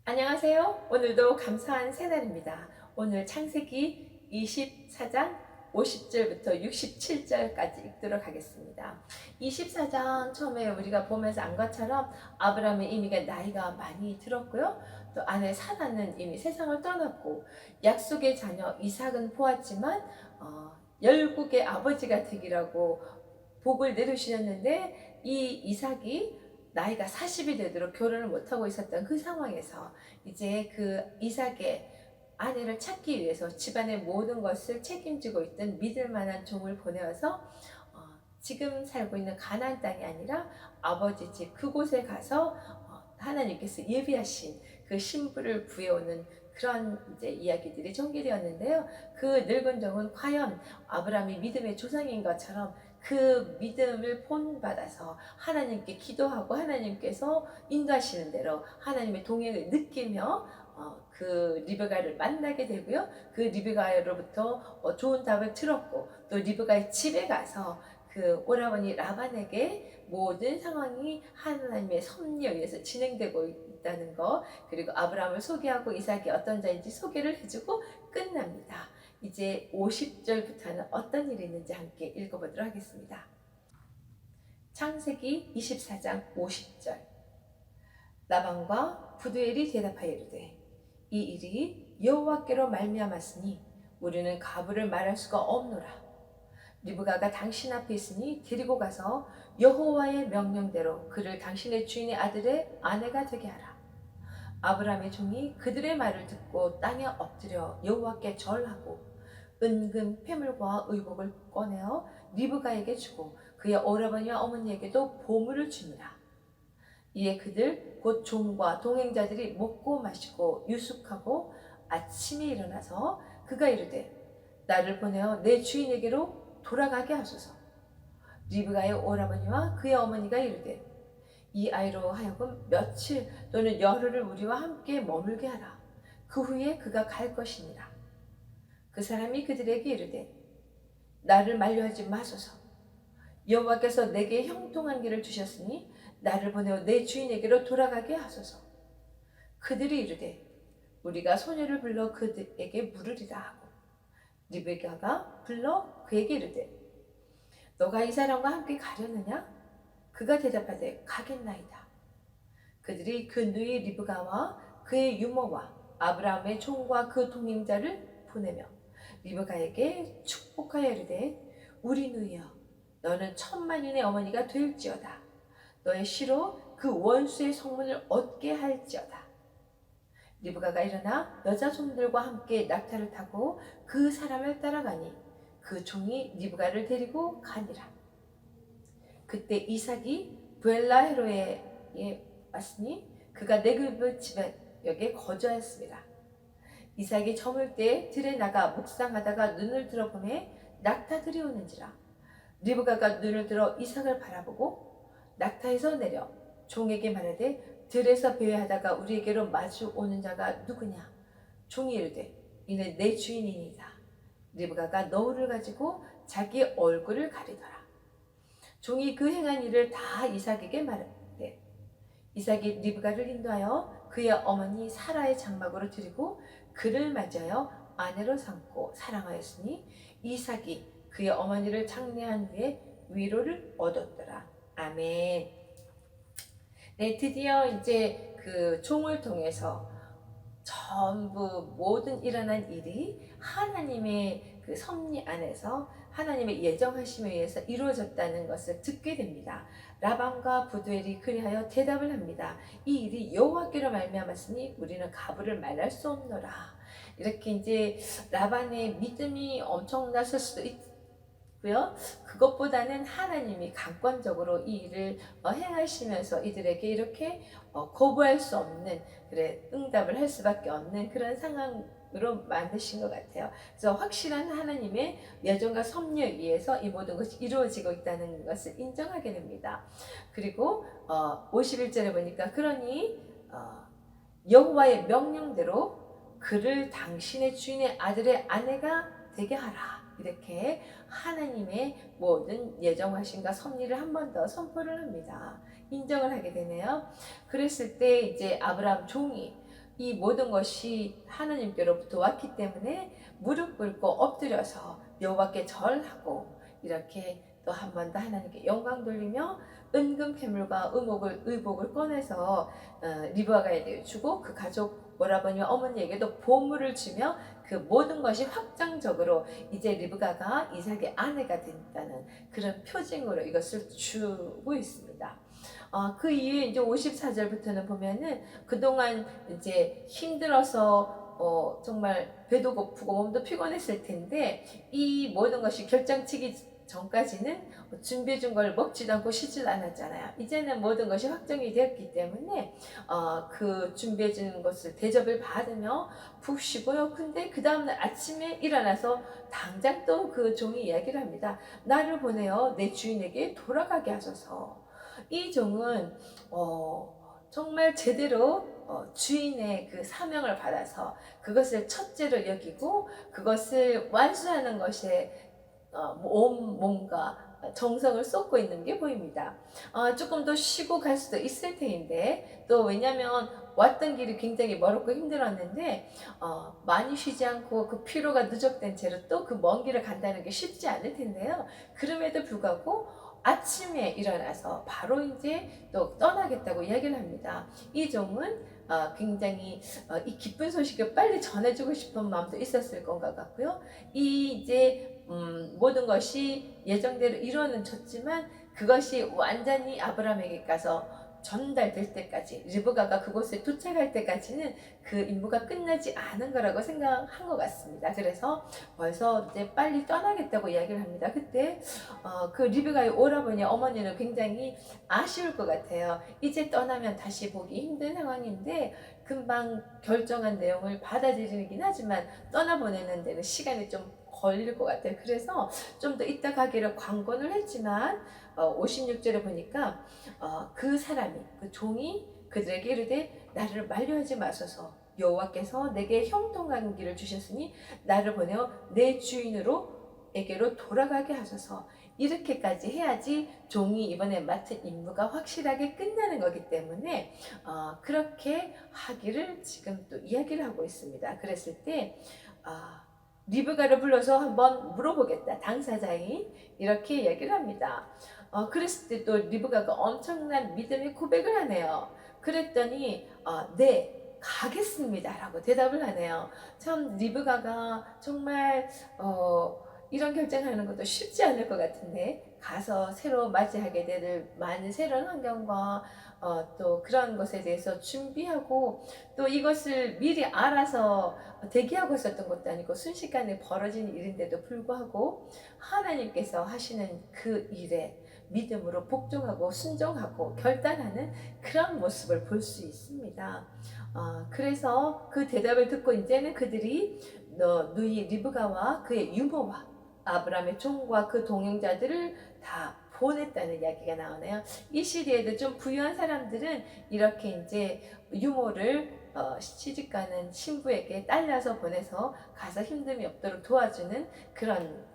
안녕하세요. 오늘도 감사한 새날입니다. 오늘 창세기 24장 50절부터 67절까지 읽도록 하겠습니다. 24장 처음에 우리가 보면서 안 것처럼 아브라함의 이미 나이가 많이 들었고요. 또 아내 사라는 이미 세상을 떠났고 약속의 자녀 이삭은 보았지만 열국의 아버지가 되기라고 복을 내려주셨는데 이 이삭이 나이가 40이 되도록 결혼을 못하고 있었던 그 상황에서 이제 그 이삭의 아내를 찾기 위해서 집안의 모든 것을 책임지고 있던 믿을 만한 종을 보내어서 지금 살고 있는 가나안 땅이 아니라 아버지 집 그곳에 가서 하나님께서 예비하신 그 신부를 구해오는 그런 이제 이야기들이 전개되었는데요. 그 늙은 종은 과연 아브라함이 믿음의 조상인 것처럼 그 믿음을 본받아서 하나님께 기도하고 하나님께서 인도하시는 대로 하나님의 동행을 느끼며 그 리베가를 만나게 되고요. 그 리베가로부터 좋은 답을 들었고 또 리베가의 집에 가서 그 오라버니 라반에게 모든 상황이 하나님의 섭리에 의해서 진행되고 있다는 거, 그리고 아브라함을 소개하고 이삭이 어떤 자인지 소개를 해주고 끝납니다. 이제 50절부터는 어떤 일이 있는지 함께 읽어보도록 하겠습니다. 창세기 24장 50절. 라반과 부두엘이 대답하여 이르되 이 일이 여호와께로 말미암았으니 우리는 가부를 말할 수가 없노라. 리브가가 당신 앞에 있으니 데리고 가서 여호와의 명령대로 그를 당신의 주인의 아들의 아내가 되게 하라. 아브라함의 종이 그들의 말을 듣고 땅에 엎드려 여호와께 절하고 은금 패물과 의복을 꺼내어 리브가에게 주고 그의 오라버니와 어머니에게도 보물을 주니라. 이에 그들 곧 종과 동행자들이 먹고 마시고 유숙하고 아침에 일어나서 그가 이르되 나를 보내어 내 주인에게로 돌아가게 하소서. 리브가의 오라버니와 그의 어머니가 이르되 이 아이로 하여금 며칠 또는 열흘을 우리와 함께 머물게 하라. 그 후에 그가 갈 것이니라. 그 사람이 그들에게 이르되 나를 만류하지 마소서. 여호와께서 내게 형통한 길을 주셨으니 나를 보내어 내 주인에게로 돌아가게 하소서. 그들이 이르되 우리가 소녀를 불러 그에게 물으리라 하고 리베가가 불러 그에게 이르되 너가 이 사람과 함께 가려느냐? 그가 대답하되 가겠나이다. 그들이 그 누이 리브가와 그의 유모와 아브라함의 종과 그 동행자를 보내며 리브가에게 축복하여 이르되 우리 누이여 너는 천만인의 어머니가 될지어다. 너의 시로 그 원수의 성문을 얻게 할지어다. 리브가가 일어나 여자 종들과 함께 낙타를 타고 그 사람을 따라가니 그 종이 리브가를 데리고 가니라. 그때 이삭이 부엘라헤로에 왔으니 그가 네귿 지역에 거주하였습니다. 이삭이 저물 때 들에 나가 묵상하다가 눈을 들어보매 낙타들이 오는지라. 리브가가 눈을 들어 이삭을 바라보고 낙타에서 내려 종에게 말하되 들에서 배회하다가 우리에게로 마주 오는 자가 누구냐? 종이 이르되 이는 내 주인이니이다. 리브가가 너울을 가지고 자기 얼굴을 가리더라. 종이 그 행한 일을 다 이삭에게 말하되 이삭이 리브가를 인도하여 그의 어머니 사라의 장막으로 들이고 그를 맞이하여 아내로 삼고 사랑하였으니 이삭이 그의 어머니를 장례한 후에 위로를 얻었더라. 아멘. 네, 드디어 이제 그 종을 통해서 전부 모든 일어난 일이 하나님의 그 섭리 안에서 하나님의 예정하심에 의해서 이루어졌다는 것을 듣게 됩니다. 라반과 부두엘이 그리하여 대답을 합니다. 이 일이 여호와께로 말미암았으니 우리는 가부를 말할 수 없노라. 이렇게 이제 라반의 믿음이 엄청났을 수도 있고요. 그것보다는 하나님이 강권적으로 이 일을 행하시면서 이들에게 이렇게 거부할 수 없는, 그래, 응답을 할 수밖에 없는 그런 상황으로 만드신 것 같아요. 그래서 확실한 하나님의 예정과 섭리에 의해서 이 모든 것이 이루어지고 있다는 것을 인정하게 됩니다. 그리고 51절에 보니까 그러니 여호와의 명령대로 그를 당신의 주인의 아들의 아내가 되게 하라. 이렇게 하나님의 모든 예정하심과 섭리를 한 번 더 선포를 합니다. 인정을 하게 되네요. 그랬을 때 이제 아브라함 종이 이 모든 것이 하나님께로부터 왔기 때문에 무릎 꿇고 엎드려서 여호와께 절하고 이렇게 또 한 번 더 하나님께 영광 돌리며 은금 패물과 의복을 꺼내서 리브가에게 주고 그 가족 오라버니와 어머니에게도 보물을 주며 그 모든 것이 확장적으로 이제 리브가가 이삭의 아내가 된다는 그런 표징으로 이것을 주고 있습니다. 그 이후에 이제 54절부터는 보면은 그동안 이제 힘들어서 정말 배도 고프고 몸도 피곤했을 텐데 이 모든 것이 결정치기 전까지는 준비해 준 걸 먹지도 않고 쉬지도 않았잖아요. 이제는 모든 것이 확정이 되었기 때문에 그 준비해 준 것을 대접을 받으며 푹 쉬고요. 근데 그 다음날 아침에 일어나서 당장 또 그 종이 이야기를 합니다. 나를 보내어 내 주인에게 돌아가게 하소서. 이 종은 정말 제대로 주인의 그 사명을 받아서 그것을 첫째로 여기고 그것을 완수하는 것에 몸과 정성을 쏟고 있는 게 보입니다. 조금 더 쉬고 갈 수도 있을 텐데 또 왜냐면 왔던 길이 굉장히 멀었고 힘들었는데 많이 쉬지 않고 그 피로가 누적된 채로 또 그 먼 길을 간다는 게 쉽지 않을 텐데요. 그럼에도 불구하고 아침에 일어나서 바로 이제 또 떠나겠다고 이야기를 합니다. 이 종은 굉장히 이 기쁜 소식을 빨리 전해주고 싶은 마음도 있었을 것 같고요. 이 이제 모든 것이 예정대로 이루어는 졌지만 그것이 완전히 아브라함에게 가서 전달될 때까지 리브가가 그곳에 도착할 때까지는 그 임무가 끝나지 않은 거라고 생각한 것 같습니다. 그래서 벌써 이제 빨리 떠나겠다고 이야기를 합니다. 그때 그 리브가의 오라버니 어머니는 굉장히 아쉬울 것 같아요. 이제 떠나면 다시 보기 힘든 상황인데 금방 결정한 내용을 받아들이긴 하지만 떠나보내는 데는 시간이 좀 걸릴 것 같아요. 그래서 좀 더 이따 가기를 광고를 했지만 56절에 보니까 그 사람이 그 종이 그들에게 이르되 나를 만류하지 마소서 여호와께서 내게 형통한 길을 주셨으니 나를 보내어 내 주인으로에게로 돌아가게 하소서. 이렇게까지 해야지 종이 이번에 맡은 임무가 확실하게 끝나는 거기 때문에 그렇게 하기를 지금 또 이야기를 하고 있습니다. 그랬을 때 리브가를 불러서 한번 물어보겠다. 당사자인 이렇게 이야기를 합니다. 그랬을 때 또 리브가가 엄청난 믿음의 고백을 하네요. 그랬더니 네 가겠습니다 라고 대답을 하네요. 참 리브가가 정말 이런 결정하는 것도 쉽지 않을 것 같은데 가서 새로 맞이하게 될 많은 새로운 환경과 또 그런 것에 대해서 준비하고 또 이것을 미리 알아서 대기하고 있었던 것도 아니고 순식간에 벌어진 일인데도 불구하고 하나님께서 하시는 그 일에 믿음으로 복종하고 순종하고 결단하는 그런 모습을 볼 수 있습니다. 그래서 그 대답을 듣고 이제는 그들이 누이 리브가와 그의 유모와 아브라함의 종과 그 동행자들을 다 보냈다는 이야기가 나오네요. 이 시대에도 좀 부유한 사람들은 이렇게 이제 유모를 시집가는 신부에게 딸려서 보내서 가서 힘듦이 없도록 도와주는 그런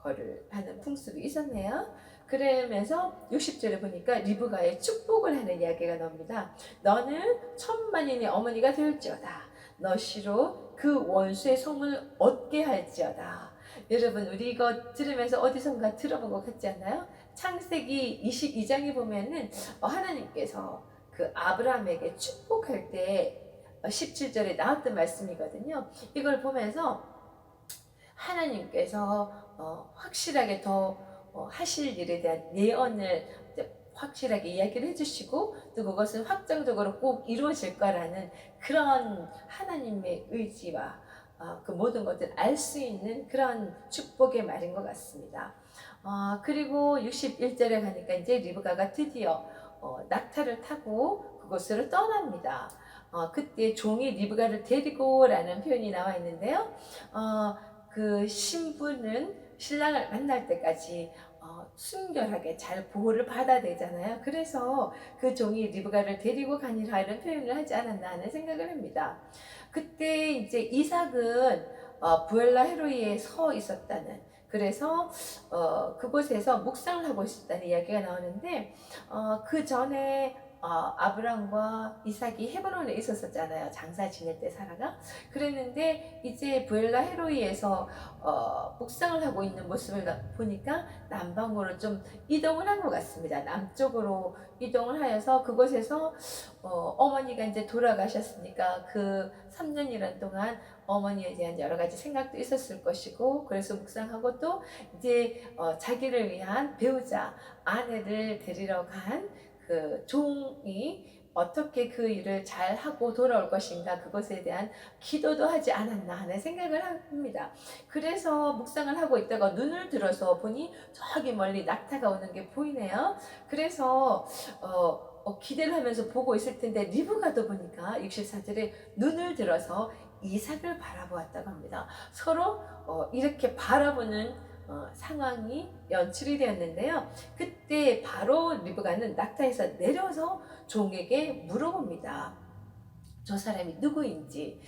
거를 하는 풍습이 있었네요. 그러면서 60절에 보니까 리브가의 축복을 하는 이야기가 나옵니다. 너는 천만인의 어머니가 될지어다. 너 시로 그 원수의 소문을 얻게 할지어다. 여러분 우리 이거 들으면서 어디선가 들어본 것 같지 않나요? 창세기 22장에 보면은 하나님께서 그 아브라함에게 축복할 때 17절에 나왔던 말씀이거든요. 이걸 보면서 하나님께서 확실하게 더 하실 일에 대한 예언을 확실하게 이야기를 해주시고 또 그것은 확정적으로 꼭 이루어질 거라는 그런 하나님의 의지와 그 모든 것을 알 수 있는 그런 축복의 말인 것 같습니다. 그리고 61절에 가니까 이제 리브가가 드디어 낙타를 타고 그곳으로 떠납니다. 그때 종이 리브가를 데리고 라는 표현이 나와 있는데요. 그 신부는 신랑을 만날 때까지 순결하게 잘 보호를 받아야 되잖아요. 그래서 그 종이 리브가를 데리고 가니라 이런 표현을 하지 않았나 하는 생각을 합니다. 그때 이제 이삭은 부엘라 헤로이에 서 있었다는 그래서 그곳에서 묵상을 하고 있었다는 이야기가 나오는데 그 전에 아브람과 이삭이 헤브론에 있었었잖아요. 장사 지낼 때 사라가. 그랬는데 이제 부엘라 헤로이에서 묵상을 하고 있는 모습을 보니까 남방으로 좀 이동을 한 것 같습니다. 남쪽으로 이동을 하여서 그곳에서 어머니가 이제 돌아가셨으니까 그 3년이란 동안 어머니에 대한 여러 가지 생각도 있었을 것이고, 그래서 묵상하고 또 이제 자기를 위한 배우자 아내를 데리러 간 그 종이 어떻게 그 일을 잘 하고 돌아올 것인가, 그것에 대한 기도도 하지 않았나 하는 생각을 합니다. 그래서 묵상을 하고 있다가 눈을 들어서 보니 저기 멀리 낙타가 오는 게 보이네요. 그래서 기대를 하면서 보고 있을 텐데 리브가도 보니까 64절에 눈을 들어서 이삭을 바라보았다고 합니다. 서로 이렇게 바라보는 상황이 연출이 되었는데요. 그때 바로 리브가는 낙타에서 내려서 종에게 물어봅니다. 저 사람이 누구인지.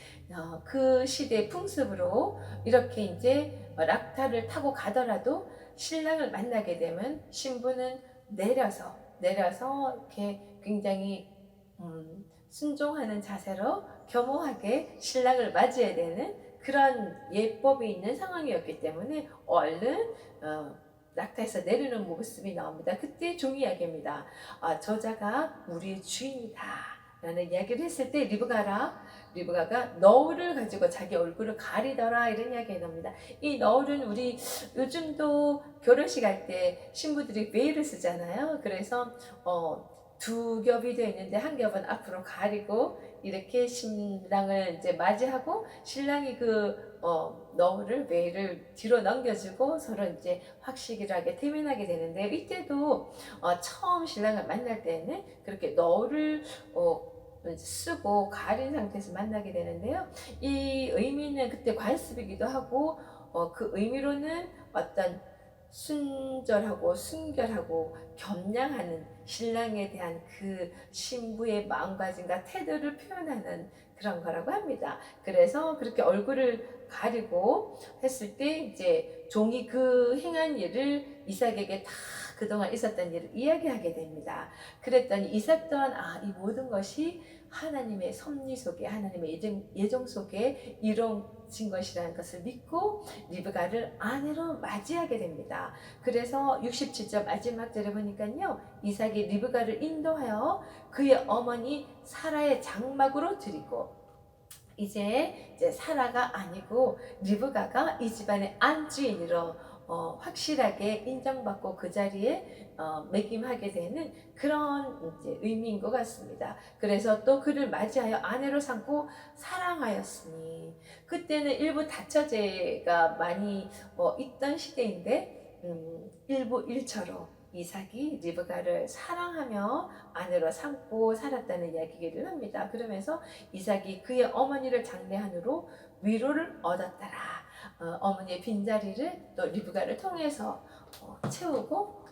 그 시대 풍습으로 이렇게 이제 낙타를 타고 가더라도 신랑을 만나게 되면 신부는 내려서 이렇게 굉장히 순종하는 자세로 겸허하게 신랑을 맞이해야 되는 그런 예법이 있는 상황이었기 때문에 얼른 낙타에서 내리는 모습이 나옵니다. 그때 종이 이야기합니다. 저자가 우리의 주인이다 라는 이야기를 했을 때 리브가가 너울을 가지고 자기 얼굴을 가리더라 이런 이야기가 나옵니다. 이 너울은 우리 요즘도 결혼식 할 때 신부들이 베일을 쓰잖아요. 그래서 두 겹이 되어 있는데 한 겹은 앞으로 가리고 이렇게 신랑을 이제 맞이하고, 신랑이 그 너울을 베일을 뒤로 넘겨주고 서로 이제 확실하게 대면하게 되는데, 이때도 처음 신랑을 만날 때는 그렇게 너울을 쓰고 가린 상태에서 만나게 되는데요. 이 의미는 그때 관습이기도 하고 그 의미로는 어떤 순절하고 순결하고 겸양하는 신랑에 대한 그 신부의 마음가짐과 태도를 표현하는 그런 거라고 합니다. 그래서 그렇게 얼굴을 가리고 했을 때 이제 종이 그 행한 일을 이삭에게 다 그동안 있었던 일을 이야기하게 됩니다. 그랬더니 이삭 또한 이 모든 것이 하나님의 섭리 속에, 하나님의 예정 속에 이루어진 것이라는 것을 믿고 리브가를 아내로 맞이하게 됩니다. 그래서 67절 마지막 절에 보니까요, 이삭이 리브가를 인도하여 그의 어머니 사라의 장막으로 드리고, 이제 사라가 아니고 리브가가 이 집안의 안주인으로 확실하게 인정받고 그 자리에 매김하게 되는 그런 이제 의미인 것 같습니다. 그래서 또 그를 맞이하여 아내로 삼고 사랑하였으니, 그때는 일부 다처제가 많이 있던 시대인데 일부 일처로 이삭이 리브가를 사랑하며 아내로 삼고 살았다는 이야기를 합니다. 그러면서 이삭이 그의 어머니를 장례한 후로 위로를 얻었더라. 어머니의 빈자리를 또 리브가를 통해서 채우고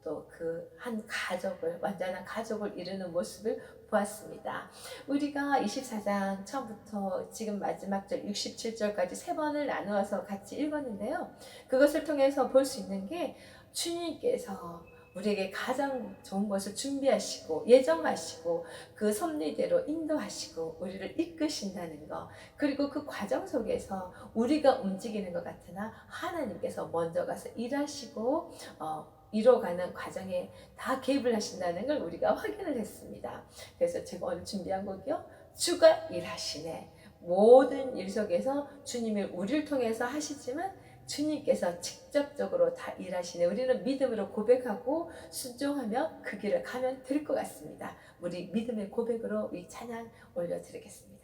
또 그 한 가족을, 완전한 가족을 이루는 모습을 보았습니다. 우리가 24장 처음부터 지금 마지막 절 67절까지 세 번을 나누어서 같이 읽었는데요. 그것을 통해서 볼 수 있는 게 주님께서 우리에게 가장 좋은 것을 준비하시고 예정하시고 그 섭리대로 인도하시고 우리를 이끄신다는 것, 그리고 그 과정 속에서 우리가 움직이는 것 같으나 하나님께서 먼저 가서 일하시고 이뤄가는 과정에 다 개입을 하신다는 걸 우리가 확인을 했습니다. 그래서 제가 오늘 준비한 곡이요, 주가 일하시네. 모든 일 속에서 주님이 우리를 통해서 하시지만 주님께서 직접적으로 다 일하시네. 우리는 믿음으로 고백하고 순종하며 그 길을 가면 될 것 같습니다. 우리 믿음의 고백으로 이 찬양 올려드리겠습니다.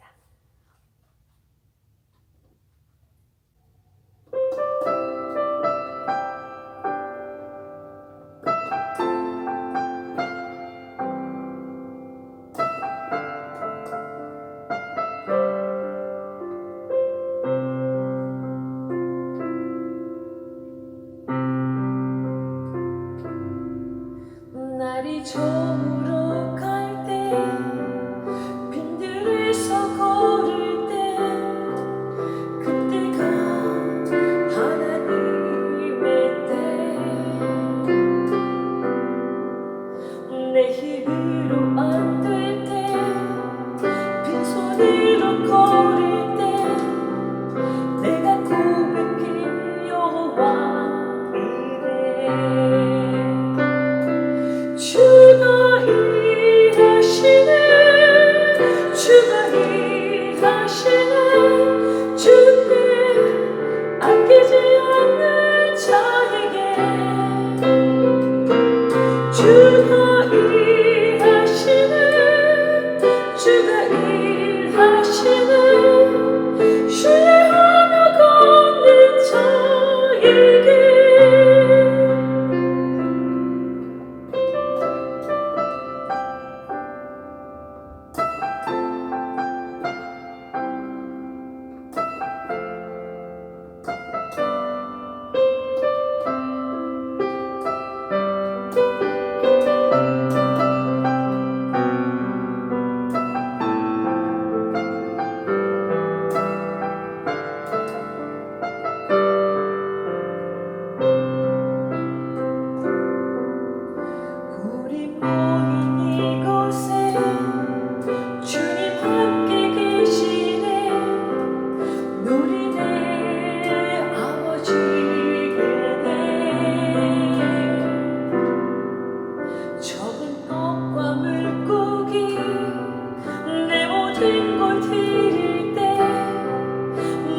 날이 저물어 갈 때 빈들을 서 손으로 걸을 때 내가 고백해 여호와 이래. 주가 일하시네, 주가 일하시네, 주께 아끼지 않는 자에게. 주가 일하시네, 주가 일하시네, 신뢰하며 걷는 자에게. 우리 모인 이곳에 주님 함께 계시네. 누리네 아버지네. 적은 떡과 물고기 내 모든 걸 드릴 때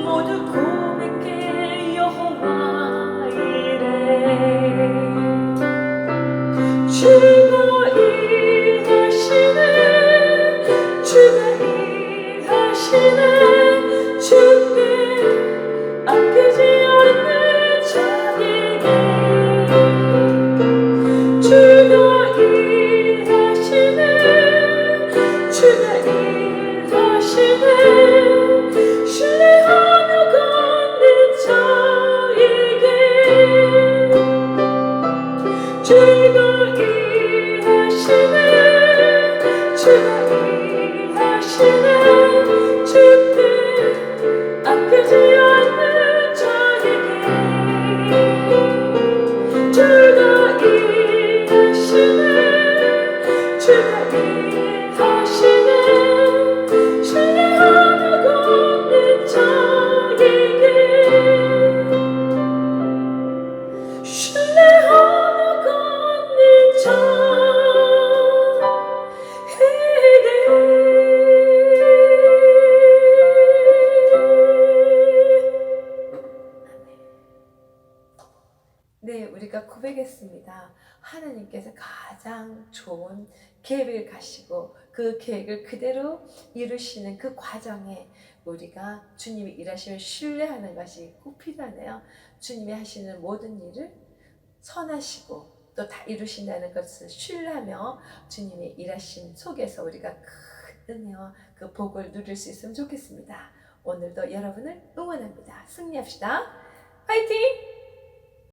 모두 고백해 여호와 이래. 주가 일하시네, 주가 일하시네, 주께 아끼지 않는 자에게. 주가 일하시네, 주가 일하시네, 신뢰하며 걷는 자에게. 주가 일하시네, 주가 일하시네, 주께 아끼지 않는 자에게. 주가 일하시네, 주가 일하시네, 신뢰하며 걷는 자에게. 신뢰하며 걷는 자에게. 네, 우리가 고백했습니다. 하나님께서 가장 좋은 계획을 가시고 그 계획을 그대로 이루시는 그 과정에 우리가 주님이 일하시면 신뢰하는 것이 꼭 필요하네요. 주님이 하시는 모든 일을 선하시고 또 다 이루신다는 것을 신뢰하며 주님의 일하심 속에서 우리가 큰 은혜와 그 복을 누릴 수 있으면 좋겠습니다. 오늘도 여러분을 응원합니다. 승리합시다. 화이팅!